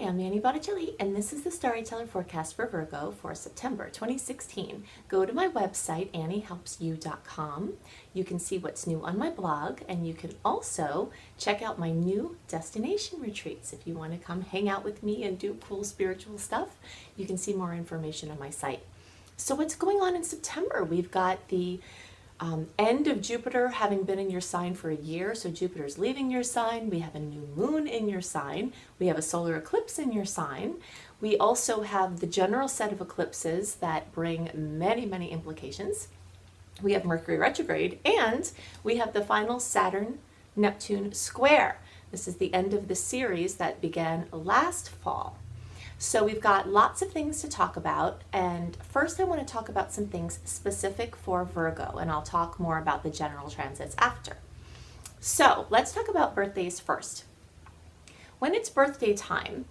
I'm Manny Botticelli, and this is the Storyteller Forecast for Virgo for September 2016. Go to my website, anniehelpsyou.com. You can see what's new on my blog, and you can also check out my new destination retreats. If you want to come hang out with me and do cool spiritual stuff, you can see more information on my site. So what's going on in September? We've got the end of Jupiter having been in your sign for a year, so Jupiter's leaving your sign. We have a new moon in your sign. We have a solar eclipse in your sign. We also have the general set of eclipses that bring many, many implications. We have Mercury retrograde, and we have the final Saturn Neptune square. This is the end of the series that began last fall. So we've got lots of things to talk about, and first I want to talk about some things specific for Virgo, and I'll talk more about the general transits after. So let's talk about birthdays first. When it's birthday time,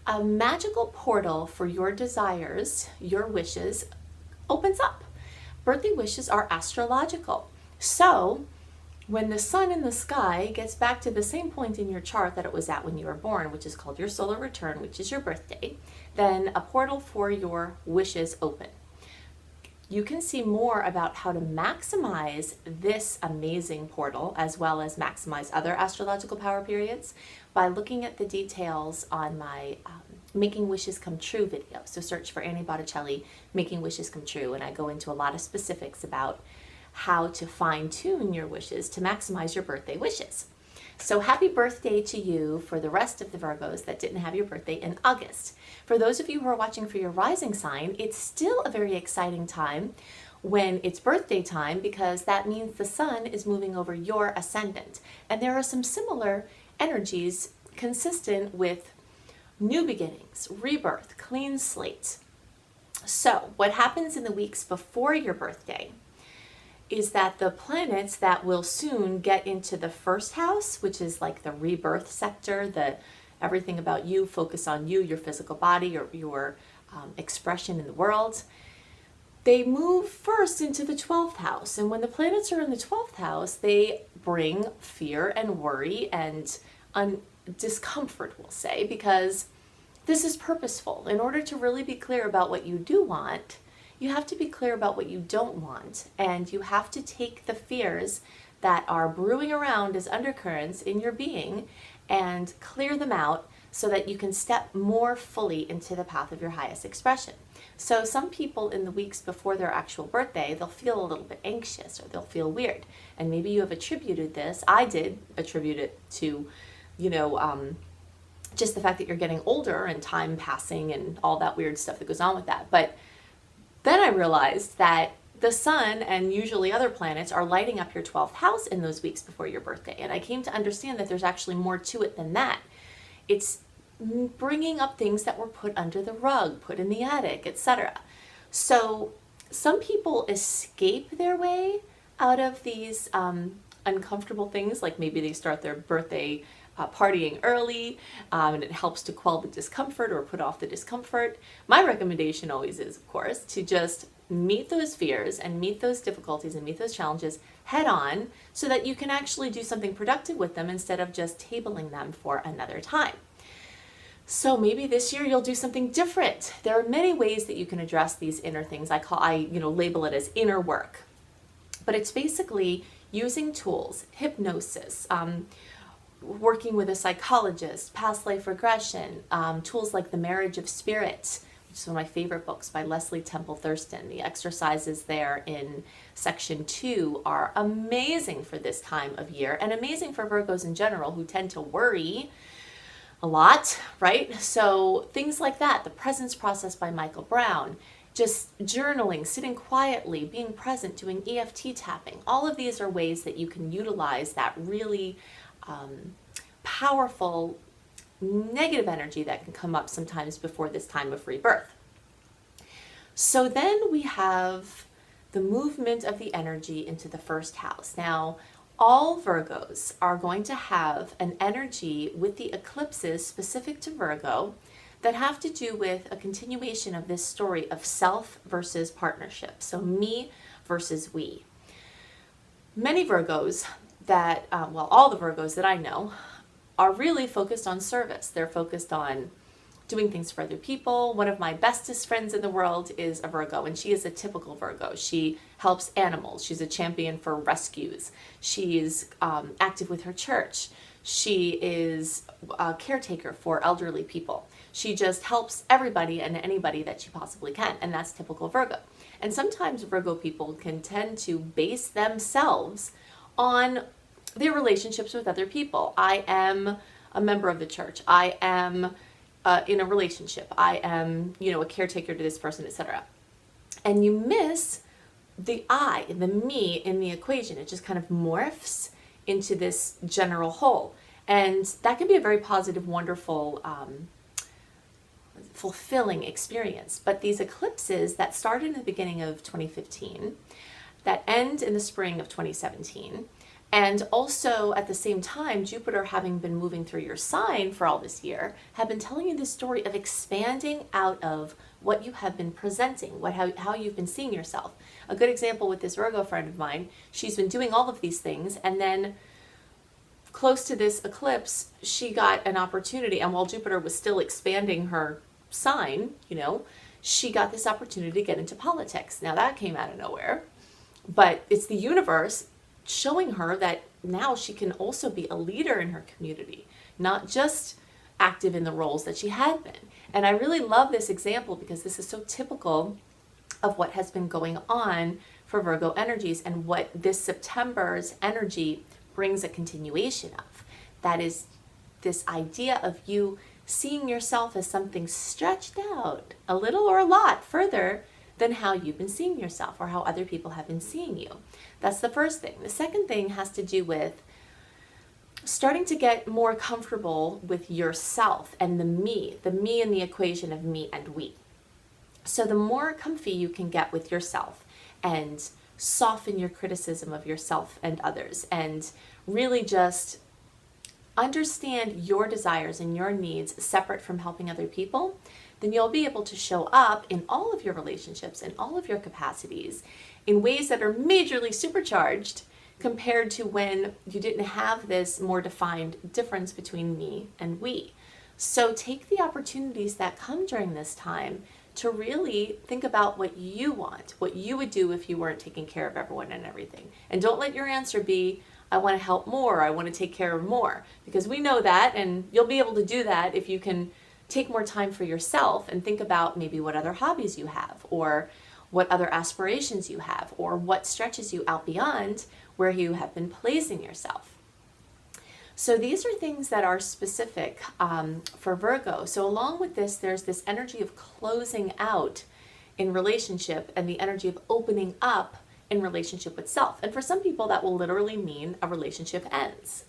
a magical portal for your desires, your wishes, opens up. Birthday wishes are astrological. So when the sun in the sky gets back to the same point in your chart that it was at when you were born, which is called your solar return, which is your birthday, then a portal for your wishes open. You can see more about how to maximize this amazing portal as well as maximize other astrological power periods by looking at the details on my Making Wishes Come True video. So search for Annie Botticelli, Making Wishes Come True, and I go into a lot of specifics about how to fine-tune your wishes to maximize your birthday wishes. So happy birthday to you for the rest of the Virgos that didn't have your birthday in August. For those of you who are watching for your rising sign, it's still a very exciting time when it's birthday time, because that means the sun is moving over your ascendant. And there are some similar energies consistent with new beginnings, rebirth, clean slate. So what happens in the weeks before your birthday is that the planets that will soon get into the first house, which is like the rebirth sector, the everything about you, focus on you, your physical body, your expression in the world, they move first into the 12th house. And when the planets are in the 12th house, they bring fear and worry and discomfort, we'll say, because this is purposeful. In order to really be clear about what you do want, you have to be clear about what you don't want, and you have to take the fears that are brewing around as undercurrents in your being and clear them out so that you can step more fully into the path of your highest expression. So some people in the weeks before their actual birthday, they'll feel a little bit anxious or they'll feel weird. And maybe you have attributed this, I did attribute it to, just the fact that you're getting older and time passing and all that weird stuff that goes on with that. But then I realized that the sun and usually other planets are lighting up your 12th house in those weeks before your birthday. And I came to understand that there's actually more to it than that. It's bringing up things that were put under the rug, put in the attic, etc. So some people escape their way out of these uncomfortable things, like maybe they start their birthday partying early, and it helps to quell the discomfort or put off the discomfort. My recommendation always is, of course, to just meet those fears and meet those difficulties and meet those challenges head on so that you can actually do something productive with them instead of just tabling them for another time. So maybe this year you'll do something different. There are many ways that you can address these inner things. I label it as inner work, but it's basically using tools, hypnosis, working with a psychologist, past life regression, tools like The Marriage of Spirit, which is one of my favorite books by Leslie Temple Thurston. The exercises there in section 2 are amazing for this time of year and amazing for Virgos in general who tend to worry a lot, right? So things like that, The Presence Process by Michael Brown, just journaling, sitting quietly, being present, doing EFT tapping. All of these are ways that you can utilize that really powerful negative energy that can come up sometimes before this time of rebirth. So then we have the movement of the energy into the first house. Now, all Virgos are going to have an energy with the eclipses specific to Virgo that have to do with a continuation of this story of self versus partnership. So me versus we. Many Virgos that, all the Virgos that I know are really focused on service. They're focused on doing things for other people. One of my bestest friends in the world is a Virgo, and she is a typical Virgo. She helps animals. She's a champion for rescues. She is active with her church. She is a caretaker for elderly people. She just helps everybody and anybody that she possibly can, and that's typical Virgo. And sometimes Virgo people can tend to base themselves on their relationships with other people. I am a member of the church. I am in a relationship. I am, a caretaker to this person, etc. And you miss the I, the me in the equation. It just kind of morphs into this general whole. And that can be a very positive, wonderful, fulfilling experience. But these eclipses that started in the beginning of 2015, that end in the spring of 2017, and also at the same time, Jupiter having been moving through your sign for all this year, have been telling you the story of expanding out of what you have been presenting, how you've been seeing yourself. A good example with this Virgo friend of mine, she's been doing all of these things, and then close to this eclipse, she got an opportunity, and while Jupiter was still expanding her sign, she got this opportunity to get into politics. Now that came out of nowhere, but it's the universe showing her that now she can also be a leader in her community, not just active in the roles that she had been. And I really love this example because this is so typical of what has been going on for Virgo energies and what this September's energy brings a continuation of. That is this idea of you seeing yourself as something stretched out a little or a lot further than how you've been seeing yourself or how other people have been seeing you. That's the first thing. The second thing has to do with starting to get more comfortable with yourself and the me in the equation of me and we. So the more comfy you can get with yourself and soften your criticism of yourself and others and really just understand your desires and your needs separate from helping other people, then you'll be able to show up in all of your relationships and all of your capacities in ways that are majorly supercharged compared to when you didn't have this more defined difference between me and we. So take the opportunities that come during this time to really think about what you want, what you would do if you weren't taking care of everyone and everything. And don't let your answer be, I want to help more, I want to take care of more, because we know that, and you'll be able to do that if you can take more time for yourself and think about maybe what other hobbies you have, or what other aspirations you have, or what stretches you out beyond where you have been placing yourself. So these are things that are specific for Virgo. So along with this, there's this energy of closing out in relationship and the energy of opening up in relationship with self. And for some people, that will literally mean a relationship ends.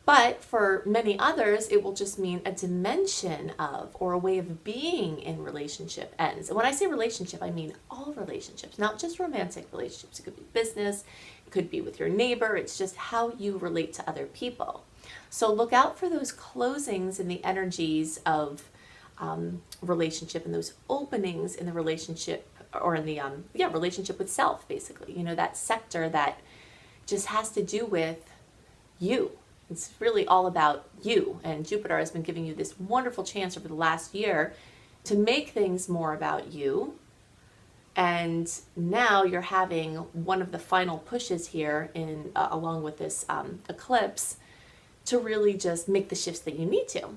But for many others, it will just mean a dimension of or a way of being in relationship ends. And when I say relationship, I mean all relationships, not just romantic relationships. It could be business, it could be with your neighbor. It's just how you relate to other people. So look out for those closings in the energies of relationship and those openings in the relationship or in the relationship with self, basically. That sector that just has to do with you. It's really all about you, and Jupiter has been giving you this wonderful chance over the last year to make things more about you. And now you're having one of the final pushes here in along with this eclipse to really just make the shifts that you need to.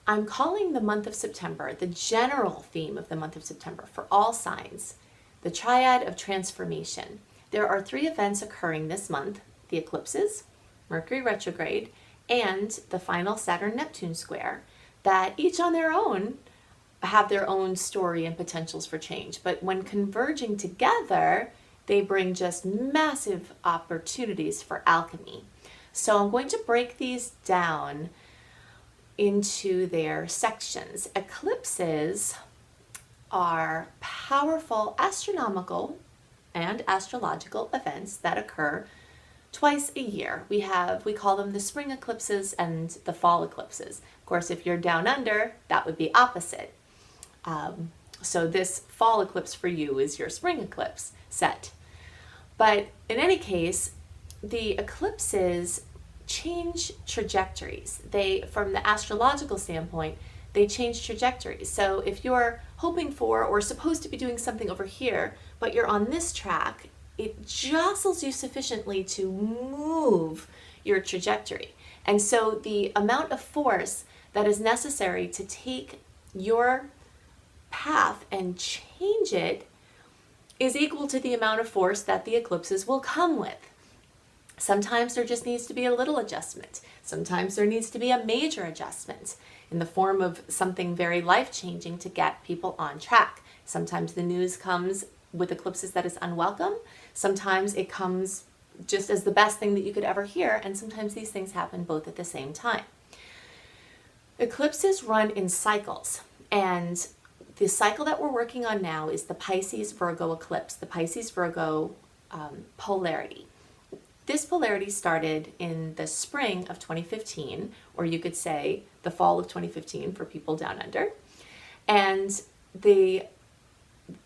I'm calling the month of September, the general theme of the month of September for all signs, the Triad of transformation. There are 3 events occurring this month: the eclipses, Mercury retrograde, and the final Saturn Neptune square, that each on their own have their own story and potentials for change. But when converging together, they bring just massive opportunities for alchemy. So I'm going to break these down into their sections. Eclipses are powerful astronomical and astrological events that occur twice a year. We call them the spring eclipses and the fall eclipses. Of course, if you're down under, that would be opposite. So this fall eclipse for you is your spring eclipse set. But in any case, the eclipses change trajectories. From the astrological standpoint, they change trajectories. So if you're hoping for or supposed to be doing something over here, but you're on this track, it jostles you sufficiently to move your trajectory. And so the amount of force that is necessary to take your path and change it is equal to the amount of force that the eclipses will come with. Sometimes there just needs to be a little adjustment. Sometimes there needs to be a major adjustment in the form of something very life-changing to get people on track. Sometimes the news comes with eclipses that is unwelcome. Sometimes it comes just as the best thing that you could ever hear, and sometimes these things happen both at the same time. Eclipses run in cycles, and the cycle that we're working on now is the Pisces-Virgo eclipse, the Pisces-Virgo polarity. This polarity started in the spring of 2015, or you could say the fall of 2015 for people down under. And the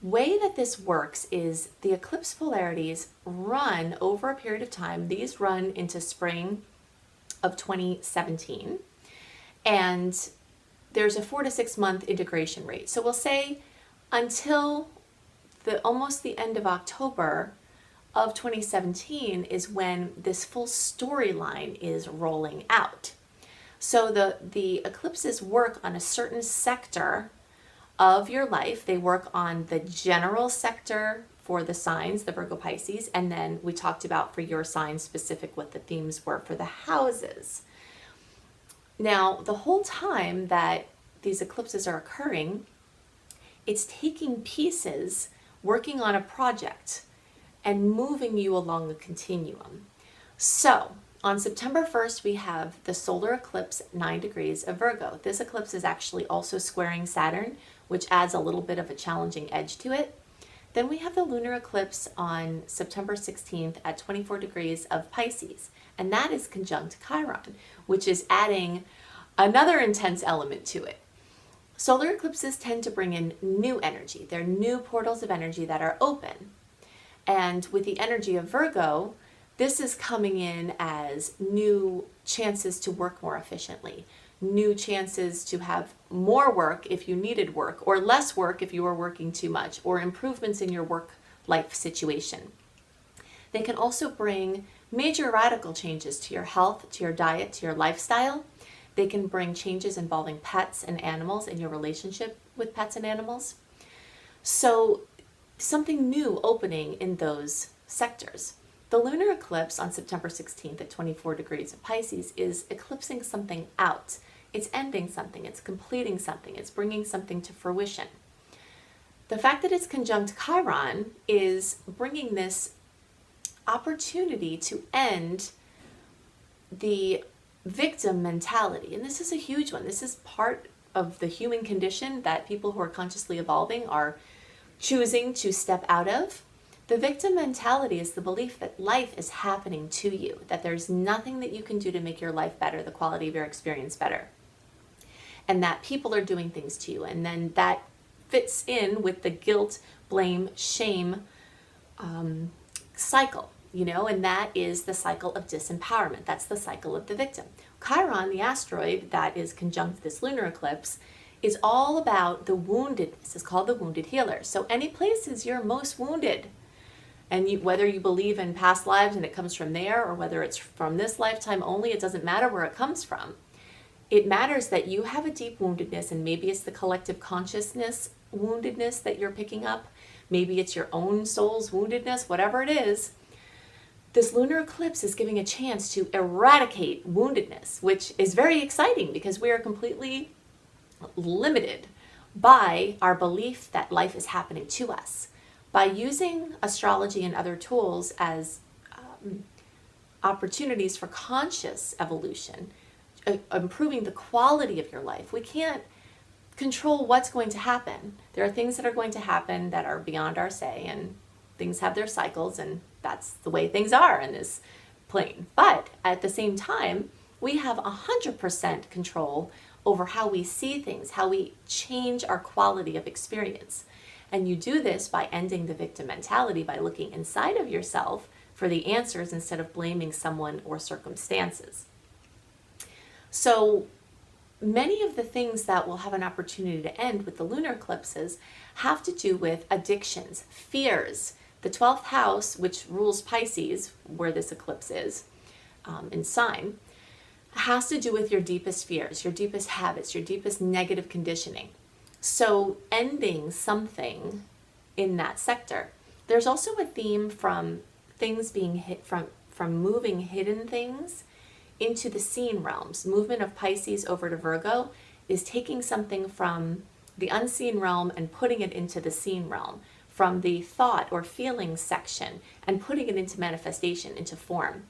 way that this works is the eclipse polarities run over a period of time. These run into spring of 2017. And there's a 4 to 6 month integration rate. So we'll say until almost the end of October of 2017 is when this full storyline is rolling out. So the eclipses work on a certain sector of your life. They work on the general sector for the signs, the Virgo Pisces, and then we talked about for your sign specific what the themes were for the houses. Now, the whole time that these eclipses are occurring, it's taking pieces, working on a project, and moving you along the continuum. So, on September 1st, we have the solar eclipse 9 degrees of Virgo. This eclipse is actually also squaring Saturn, which adds a little bit of a challenging edge to it. Then we have the lunar eclipse on September 16th at 24 degrees of Pisces, and that is conjunct Chiron, which is adding another intense element to it. Solar eclipses tend to bring in new energy. They're new portals of energy that are open. And with the energy of Virgo, this is coming in as new chances to work more efficiently, new chances to have more work if you needed work, or less work if you were working too much, or improvements in your work-life situation. They can also bring major radical changes to your health, to your diet, to your lifestyle. They can bring changes involving pets and animals in your relationship with pets and animals. So something new opening in those sectors. The lunar eclipse on September 16th at 24 degrees of Pisces is eclipsing something out. It's ending something, it's completing something, it's bringing something to fruition. The fact that it's conjunct Chiron is bringing this opportunity to end the victim mentality. And this is a huge one. This is part of the human condition that people who are consciously evolving are choosing to step out of. The victim mentality is the belief that life is happening to you, that there's nothing that you can do to make your life better, the quality of your experience better, and that people are doing things to you. And then that fits in with the guilt, blame, shame cycle, and that is the cycle of disempowerment. That's the cycle of the victim. Chiron, the asteroid that is conjunct this lunar eclipse, is all about the woundedness. It's called the wounded healer. So any places you're most wounded, and whether you believe in past lives and it comes from there, or whether it's from this lifetime only, it doesn't matter where it comes from. It matters that you have a deep woundedness, and maybe it's the collective consciousness woundedness that you're picking up. Maybe it's your own soul's woundedness, whatever it is. This lunar eclipse is giving a chance to eradicate woundedness, which is very exciting because we are completely limited by our belief that life is happening to us. By using astrology and other tools as opportunities for conscious evolution, improving the quality of your life, we can't control what's going to happen. There are things that are going to happen that are beyond our say, and things have their cycles, and that's the way things are in this plane. But at the same time, we have 100% control over how we see things, how we change our quality of experience. And you do this by ending the victim mentality, by looking inside of yourself for the answers instead of blaming someone or circumstances. So many of the things that will have an opportunity to end with the lunar eclipses have to do with addictions, fears. The 12th house, which rules Pisces, where this eclipse is in sign, has to do with your deepest fears, your deepest habits, your deepest negative conditioning. So ending something in that sector. There's also a theme from things being hit, from moving hidden things into the seen realms. Movement of Pisces over to Virgo is taking something from the unseen realm and putting it into the seen realm, from the thought or feeling section and putting it into manifestation, into form.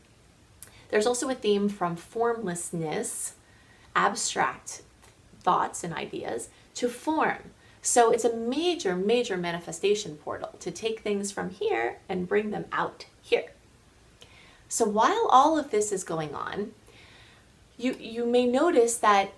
There's also a theme from formlessness, abstract thoughts and ideas, to form. So it's a major, major manifestation portal to take things from here and bring them out here. So while all of this is going on, you may notice that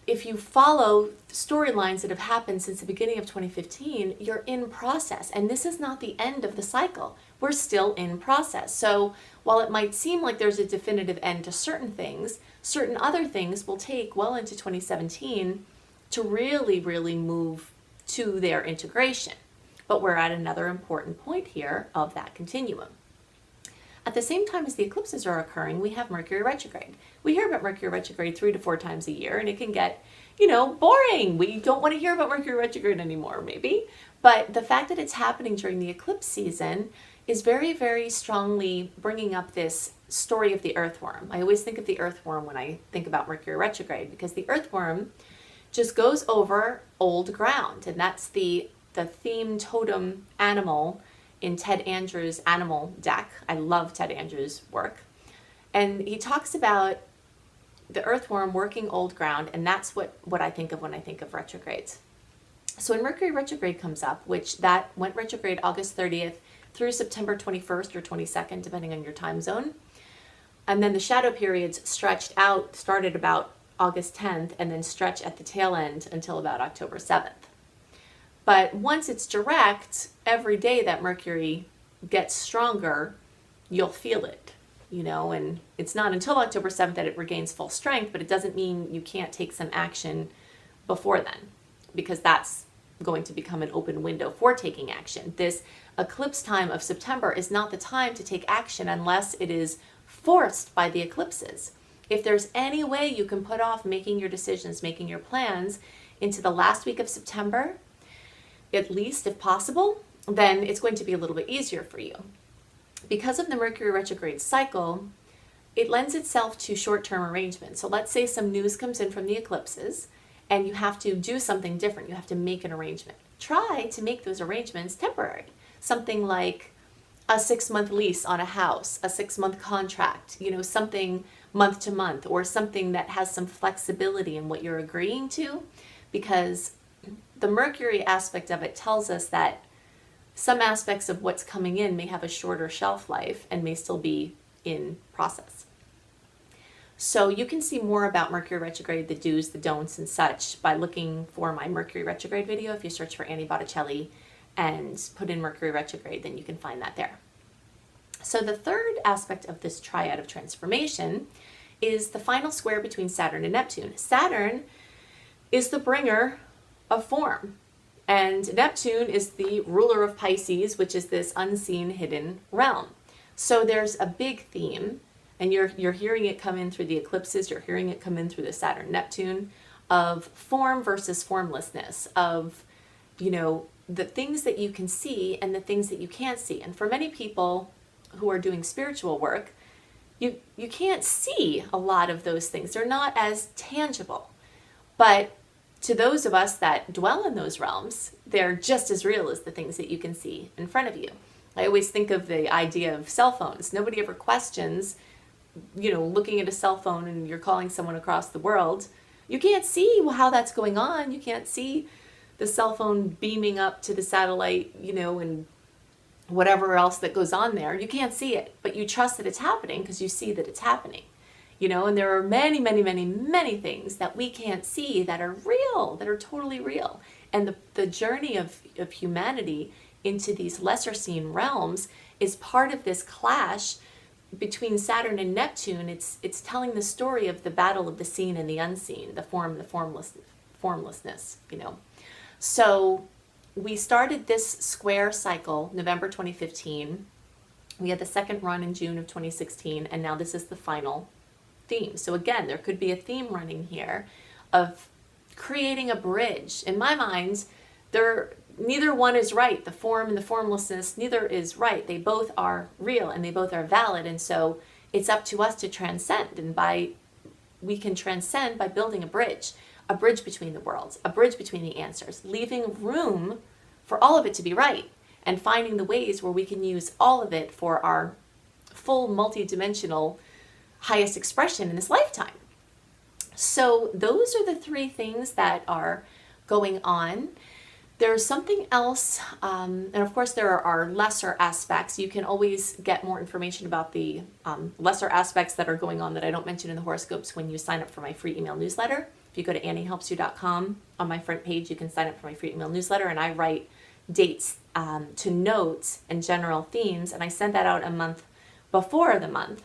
if you follow storylines that have happened since the beginning of 2015, you're in process. And this is not the end of the cycle. We're still in process. So while it might seem like there's a definitive end to certain things, certain other things will take well into 2017 to really, really move to their integration. But we're at another important point here of that continuum. At the same time as the eclipses are occurring, we have Mercury retrograde. We hear about Mercury retrograde 3 to 4 times a year, and it can get, boring. We don't want to hear about Mercury retrograde anymore, maybe. But the fact that it's happening during the eclipse season is very, very strongly bringing up this story of the earthworm. I always think of the earthworm when I think about Mercury retrograde, because the earthworm just goes over old ground, and that's the theme totem animal in Ted Andrews' animal deck. I love Ted Andrews' work. And he talks about the earthworm working old ground, and that's what I think of when I think of retrogrades. So when Mercury retrograde comes up, which that went retrograde August 30th through September 21st or 22nd, depending on your time zone. And then the shadow periods stretched out, started about August 10th, and then stretch at the tail end until about October 7th. But once it's direct, every day that Mercury gets stronger, you'll feel it, and it's not until October 7th that it regains full strength, but it doesn't mean you can't take some action before then, because that's going to become an open window for taking action. This eclipse time of September is not the time to take action unless it is forced by the eclipses. If there's any way you can put off making your decisions, making your plans into the last week of September, at least if possible, then it's going to be a little bit easier for you. Because of the Mercury retrograde cycle, it lends itself to short-term arrangements. So let's say some news comes in from the eclipses and you have to do something different. You have to make an arrangement. Try to make those arrangements temporary. Something like a 6-month lease on a house, a 6-month contract, something month to month, or something that has some flexibility in what you're agreeing to, because the Mercury aspect of it tells us that some aspects of what's coming in may have a shorter shelf life and may still be in process. So you can see more about Mercury retrograde, the do's, the don'ts, and such by looking for my Mercury retrograde video. If you search for Annie Botticelli and put in Mercury retrograde, then you can find that there. So the third aspect of this triad of transformation is the final square between Saturn and Neptune. Saturn is the bringer of form, and Neptune is the ruler of Pisces, which is this unseen hidden realm. So there's a big theme, and you're hearing it come in through the eclipses, you're hearing it come in through the Saturn Neptune, of form versus formlessness, of the things that you can see and the things that you can't see. And for many people who are doing spiritual work, you can't see a lot of those things. They're not as tangible. But to those of us that dwell in those realms, they're just as real as the things that you can see in front of you. I always think of the idea of cell phones. Nobody ever questions, looking at a cell phone and you're calling someone across the world. You can't see how that's going on. You can't see the cell phone beaming up to the satellite, and whatever else that goes on there. You can't see it, but you trust that it's happening because you see that it's happening. And there are many, many, many, many things that we can't see that are real, that are totally real. And the journey of humanity into these lesser seen realms is part of this clash between Saturn and Neptune, it's telling the story of the battle of the seen and the unseen, the formlessness, you know. So we started this square cycle November 2015. We had the second run in June of 2016, and now this is the final theme. So again, there could be a theme running here of creating a bridge. In my mind, neither one is right. The form and the formlessness, neither is right. They both are real and they both are valid. And so it's up to us to transcend. And we can transcend by building a bridge between the worlds, a bridge between the answers, leaving room for all of it to be right, and finding the ways where we can use all of it for our full multidimensional highest expression in this lifetime. So those are the three things that are going on. There's something else, and of course there are lesser aspects. You can always get more information about the lesser aspects that are going on that I don't mention in the horoscopes when you sign up for my free email newsletter. If you go to anniehelpsyou.com, on my front page you can sign up for my free email newsletter, and I write dates to notes and general themes, and I send that out a month before the month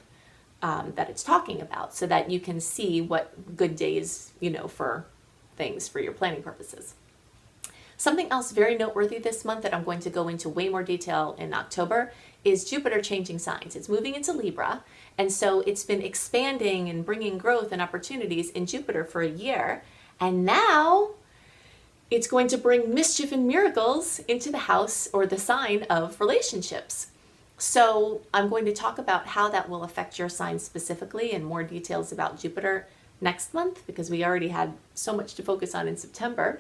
that it's talking about, so that you can see what good days, you know, for things for your planning purposes. Something else very noteworthy this month that I'm going to go into way more detail in October is Jupiter changing signs. It's moving into Libra, and so it's been expanding and bringing growth and opportunities in Jupiter for a year, and now it's going to bring mischief and miracles into the house or the sign of relationships. So I'm going to talk about how that will affect your sign specifically and more details about Jupiter next month, because we already had so much to focus on in September.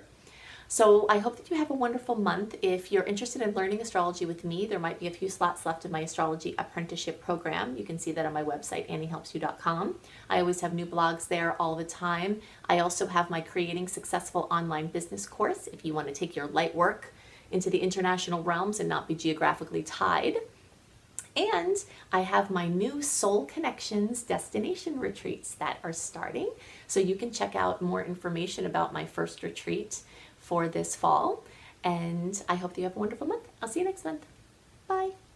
So I hope that you have a wonderful month. If you're interested in learning astrology with me, there might be a few slots left in my astrology apprenticeship program. You can see that on my website, anniehelpsyou.com. I always have new blogs there all the time. I also have my Creating Successful Online Business course if you want to take your light work into the international realms and not be geographically tied. And I have my new Soul Connections destination retreats that are starting. So you can check out more information about my first retreat for this fall. And I hope that you have a wonderful month. I'll see you next month. Bye.